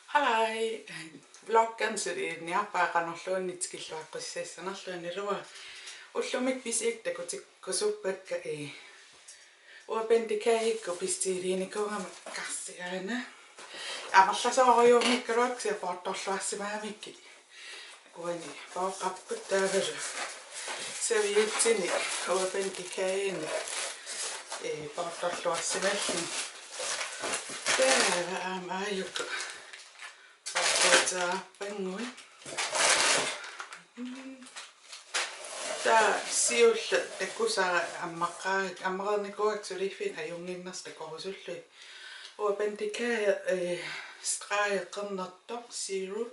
Hallai, vloggan sidi niappaaqanorluunnitkilluaqqissaassanaarluunilua ullumik pisiiktakutikkusuppakka uapendikaikku pistiiliinikuungama qarsiaana amarlasooriuumikkaluaksia poortorluassimaamikki kuani pooqqapput taavalu saviitsini uapendikaini poortorluassimallu taava aamaayukku poortorluappangui ta siulla takkusara ammaqqaarik ammarernikuak suliffin ajunginnarsta korusullui uapendikaia straaeqqernertor 0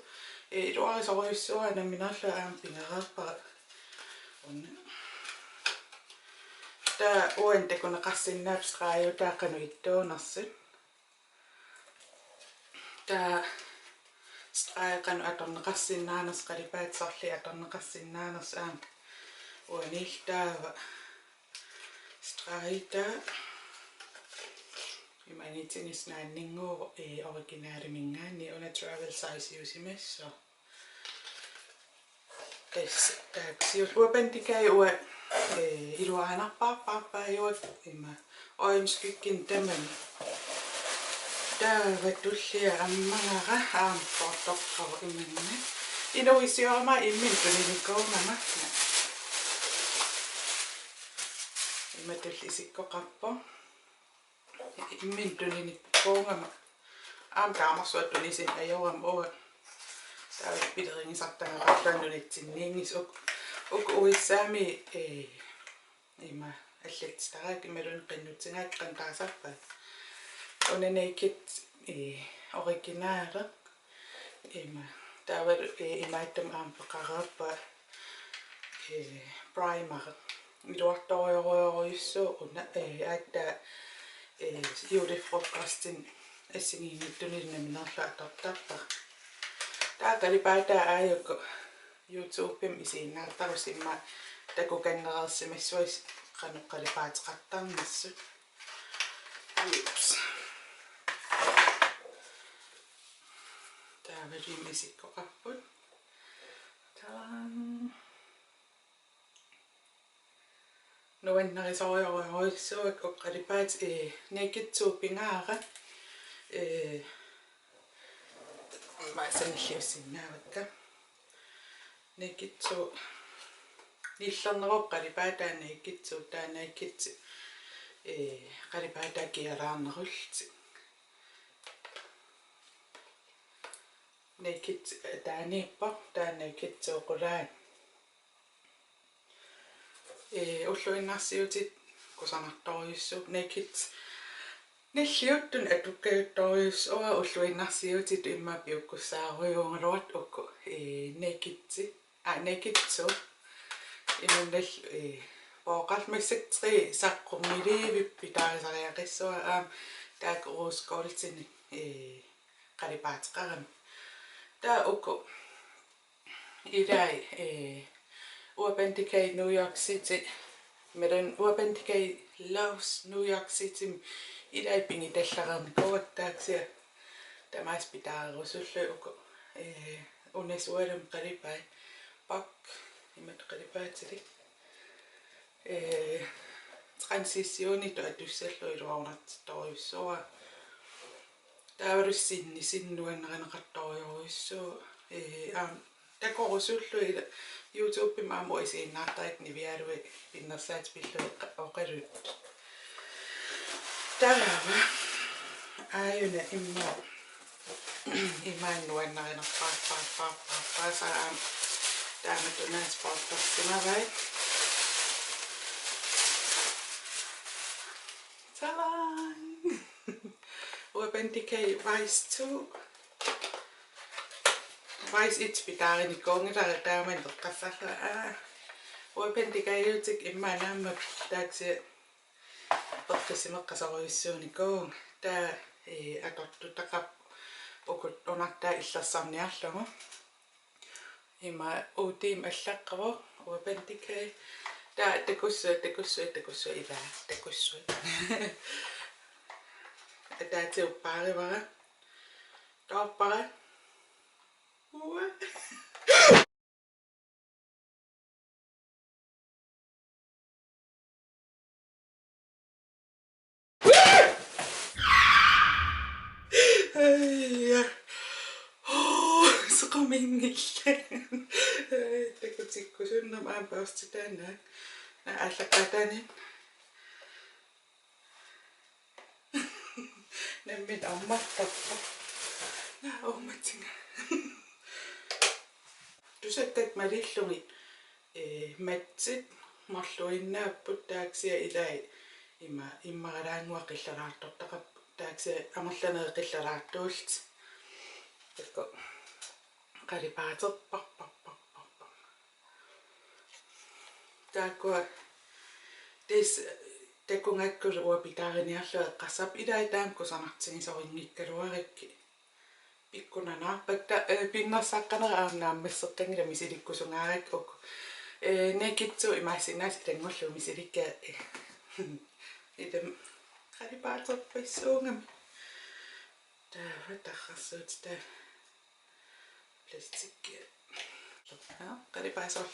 iluarisoriussuana minarla aampingereerpara unna ta uantakuneqarsinnaap straayu taaqanu ittuunersi ta straaeqanu atorneqarsinnaanerс qalipaatsarli atorneqarsinnaanerс aam uaniltaava straita imanitinisnaanninguuvo originaalimingaani una travel size usimasso taksius uapendikai ua iluaanarpaarpaappaayuak ima oimskykkin tamani taava tullia ammangara aamportorqaru imanna inuisiorma immintunilikoornama imatullisikkoqarpo immintunilikoornama aamtaamarsuattulisin ajoram ua taava pideringisartanaqarlaanunitsinniingis uk uissaami ima аллатстараак ималун qinnutingaak qantaasarpa unanaikit originaale ima taavalu imaittam aampeqareerpa primer iluartorioruyussu una aatta julefrokostin assingiinittunilnaminerla atortarpa taaqalipaata aayukku YouTube'im isiinnaartarus imma takukannerersimassuis qanuqqalipaateqartarnissut ups taavalim isikkoqarput nuannarisorioruissuak uqqalipaat naked-tuupingaara maasanilliussinnaavakka naked-tu nillernerup qalipaataa naked-tu taanaikit qalipaataa kialaarnerulti naked taaniippa taanaked-tu qulaan ulluinnarsiutit kusarnartoriussup naked nilliuttun atukkajuttorius ua ulluinnarsiutit imma piukkussaarujuungaluat ukku naked-ti naked-tu imannall pooqarmassaktri saqqumiliivippi taarisariaqissua aam taakeruuskoltini qalipaateqarami taa ukku ilai uapendikai New York City medan uapendikai loves New York City ilai pingitallarernikuak taaksia tamaaspitaarusullu ukku unasualum qalipai pak imat qalipaatsili transitionitu atussallu iluarunartorjussua taavalussinni sinnuanneranaqartorioruyussu aam takorusullu ila YouTube maamu isiinnaartarit nivialui pinnersaat pillu oqalut taava aayuna imma imaannuannerinaqqaarpaarpaarpaarpaasaam taamatunaaspoortorsimavai talan uapendikai Vice 2 Vice 1 pitaarinikoongilari taaman teqqassarla uapendikaiutik immaanaammak taaksia perqisimeqqasoriussuunikoong taa atortutaqap ukut unartaa illersaarniarlugu ima uutim allaqqaru uapendikai taa takussua ila takussua атаатиуппааривара таорпара уа ja сукамингилла такутиккусуннам аапауститаана аллаккатани наммит аммартарпа науматинга тусаттат малиллуги матсит марлуиннааппут тааксиа илай иммаралаангуа қиллараартортақап тааксиа амерланеэ қиллараартуулт такко qalipaaterparparparparpa taakua tis takungakkusu uapitaariniarlua qassap ilai taamku sanartigisorinngiikkaluarikki pikkunanaarpakta pinnersaqqanera aarnaammasseqqangila misilikkusungaarik uk nekitsu imaassinaas itangullu misilikka itam qalipaaterpissuungami tarrassuut taa plastik ja qalipaasorl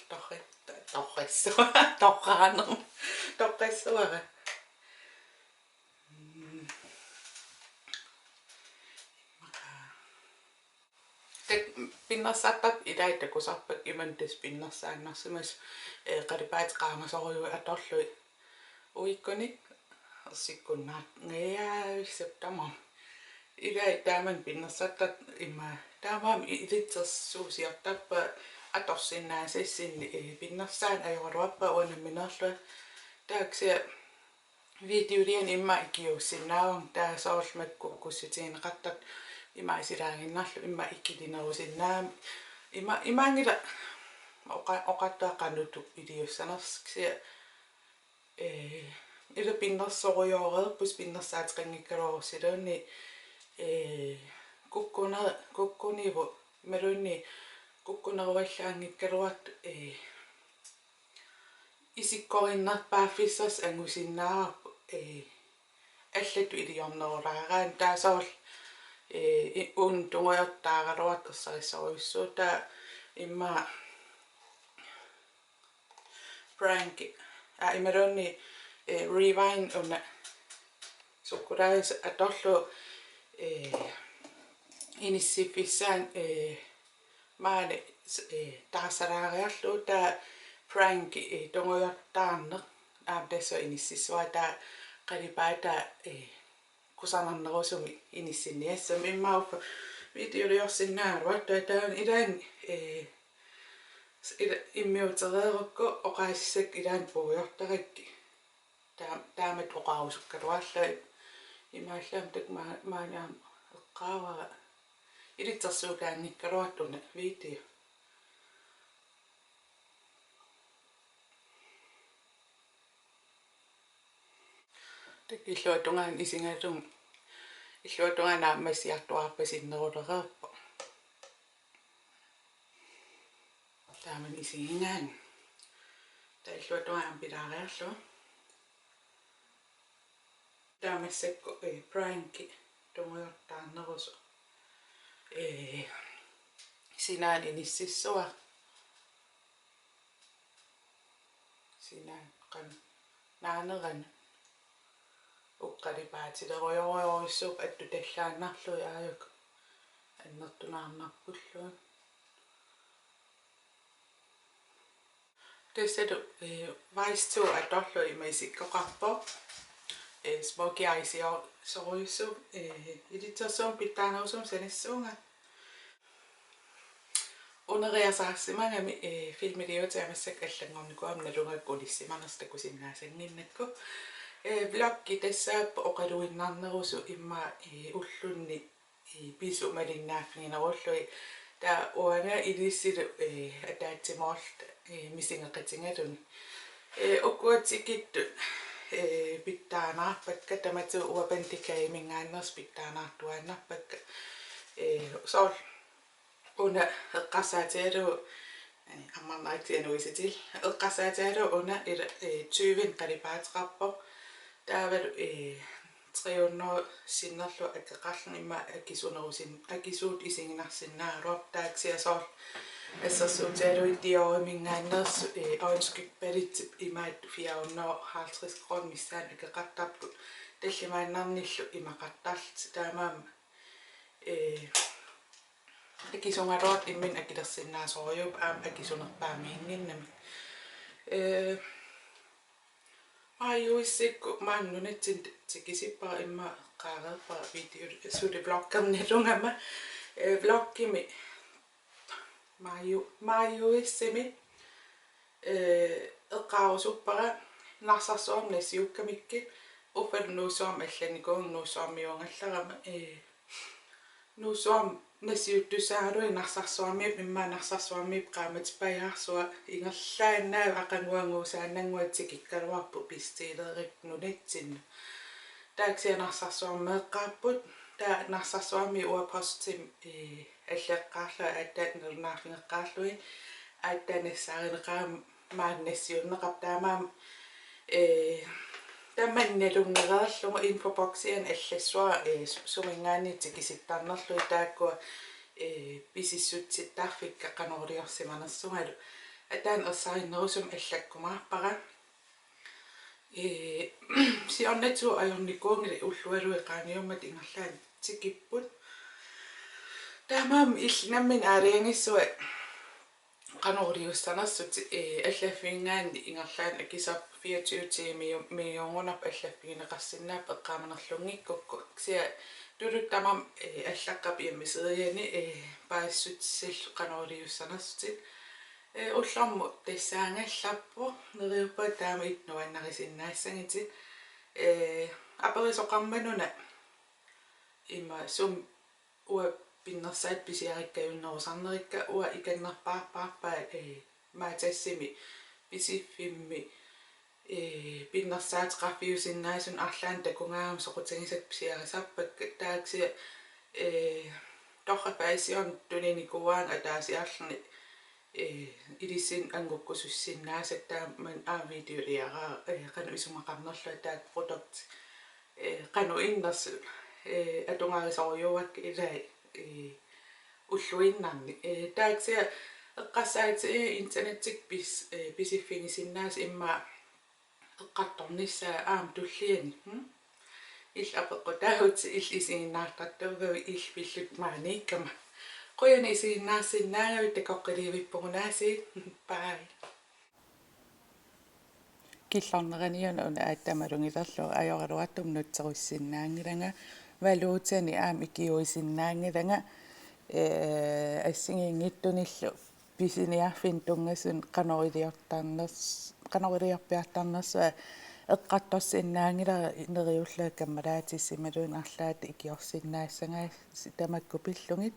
torqissuara pinnersappap ilaittakusarpak imantas pinnersaannarsimas qalipaat qaamasorju atorlui uikkunik ersikkunnaat ngayaavissaptama ilai taaman pinnersattat imma taamaam ilitsersuusiartappa atorsinnaasissinni pinnersaan ajoruappa uanamminerlua taaksia videolien imma ikiussinnaavang taasoorlmakkukkussitiineqartat ima isilaanginnarlu imma ikkilinerusinnaam imaangila oqattaaqanutu iliussanersksia ila pinnersorujooreerpus pinnersaatiqanngikkaluorsiluunni kukkunivu malunni kukkuneruallaangikkaluart isikkorinnarpaaffissas angusinnaarup allatu iliornerulaaraan taasoorl un tunguyortaaraluat ersarissoruissuuta imma prank imalunni rewind una sukkulais atorlu inissiffissaan maani taasalaariarlu taa prank tunguyortaarneq aamtasso inississua taa qalipaata kusarnernerusumi inissinniassam immauppa videoliorsinnaalua taan ilaan immiutereerukku oqaassissak ilaan puujortarikki taamat oqaarusukkaluarla imaallam tak maanaam eqqaavara ilitsersuulaangikkaluartuna video tak illuatungaan isingalum illuatungaanaammassiartuarpasinnerulereerpa taaman isingaan ta illuatungaan pilaariarlu taamasakku pranki tunguyortaarnerusu sinaan inississua sinaan qan naaneran uqqalipaatilerujorujorissuk attu tallaannarlui aajuk annertunaarnarpulluun tassalu vice 2 atorlu imaisikkoqarpo smoky eyes soruyussuk ilitsersuum pittaanerusum sanissuunga uneriasaarssimangami filmiliutaamissak allangornikuam nalungakkulissimanerstakusinnaasanginnakku vloggi tassaappa oqaluinnarnerusu imma ullunni pisu malinnaaffinerullu ta uanga ilissilu ataatsimoorlt misingeqatingaluni ukkuatsikittu pittaanaarpakka tamatu uapantikai mingaanners pittaanaartuaannarpakka soorl una eqqarsaatialu аммарнаатиануисатил эққарсаатаалу уна ила 20 қалипаатеқарпо таавалу 300 sinnerlu akkeqarlun imma akisuut isinginarsinnaaruap taaksiasoor assерsuutiалуитиоримингааннерсу аунскиппалитсип имаат 450 крон миссаан акеқартарпут таллимааннарниллу имақартарлт таамаама акисунгалуат иммин акилерсиннаасориуп аама акисунерпаамиингиннами Ajuissikku mannunitsin tikisippaa imma qaaqerpaa video sude bloggernerlungama vloggimi maajuissimi eqqaarusuppara narsarsuarnasiukkamikki uffalnuusuam allanikuun nuusuarmiuangallarama nuusuam nasiuttusaalui narsarsuarmiip imma narsarsuarmiip qaamatipajaarsua ingerlaannaa aqanguanguusaannanguatsikikkaluarpu pistiileripnunitsinnu taaksianarsarsuarmeeqqaapput taa narsarsuarmi uapostim аллеққарла ааттаанернаарфингеққарлуи ааттаанассааринеқаам мааннассиуннеқар таамаам таманналунгерерлунга инфобоксиан аллассуара сумингаанити киситтарнерлуи тааккуа писиссутситтаарфикка канориорсиманерсунгалу атаан ерсариннерусум аллаккумаарпара сиорнату ajornikuungili уллуалуи qaaниуммат ингерлаан тикиппут таамаам иллинаммин аалиангиссуа qanoriussarnersut аллаффингаани ингерлаан акисап 24 тимиунгунарп аллаффигинеқарсинаап эққааманерлунгиккукку ксиа тулуттамам аллаққап яммисериани паассутсиллу qanoriussarnersut улларму тассаангаллаппу нериуппа таама итнуаннарисиннаассангити аперисоқармануна има сум уа пиннерсаат писиариккаюннерусарнерикка уа иканнерпаарпаарпаа маатассими писиффимми пиннерсаат qaffiusinnaasun арлаан такунгаам соқутангисат писиарисарпак тааксия торрапаасион туниникуаан атаасиарлни илисин ангуккусуссиннаасат тааман видеолиараа кану исумақарнерлу таак продукт кану иннерсу атунгаарисориуак илаа уллуиннарни тааксия эққассаати интернеттик писиффигисиннаас имма эққарторниссаа аам туллиани иллапеққутаагут иллисигиннаартартуугу иллпиллут maanikama qoyani isiginnaarsinnaaгави такоққиливиппугунааси паа киллорнераниуна уна ааттамалунгилерлу ajorluattum nutseruissinnaangilanga valuutani aam ikiuisinnaangilanga ассигингиттуниллу писиниарфин тунгассун qanoriorpiartarnersuа эққартторсиннаангила нериуллаа каммалаатиссималуун арлаат икиорсиннаассангаа тамакку пиллугит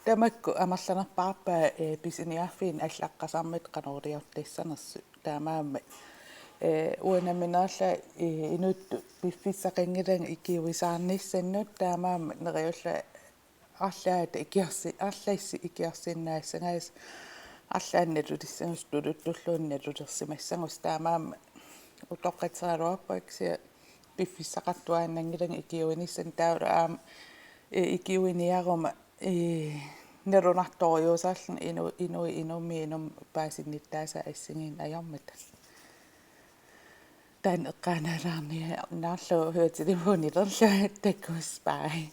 тамакку амерланерпаарпаа писиниарфин аллаққасармит qanoriortassанерсу таамаама уанаминерла инутту пиффиссақингилан икиуисаарниссаннут таамаама нериулла арлаат арлаисси икиорсиннаассангаас арлаанналулиссангус тулуттуллуунналулерсимассангус таамаама утоққатсаалуарпакси пиффиссақартуааннангилан икиуиниссан таала аама икиуиниарума нерунарториусаарлун инум паасинниттааса ассигин аёрмата тан эққаанаалаарни наарлу хуутилимуунилерла таккус бай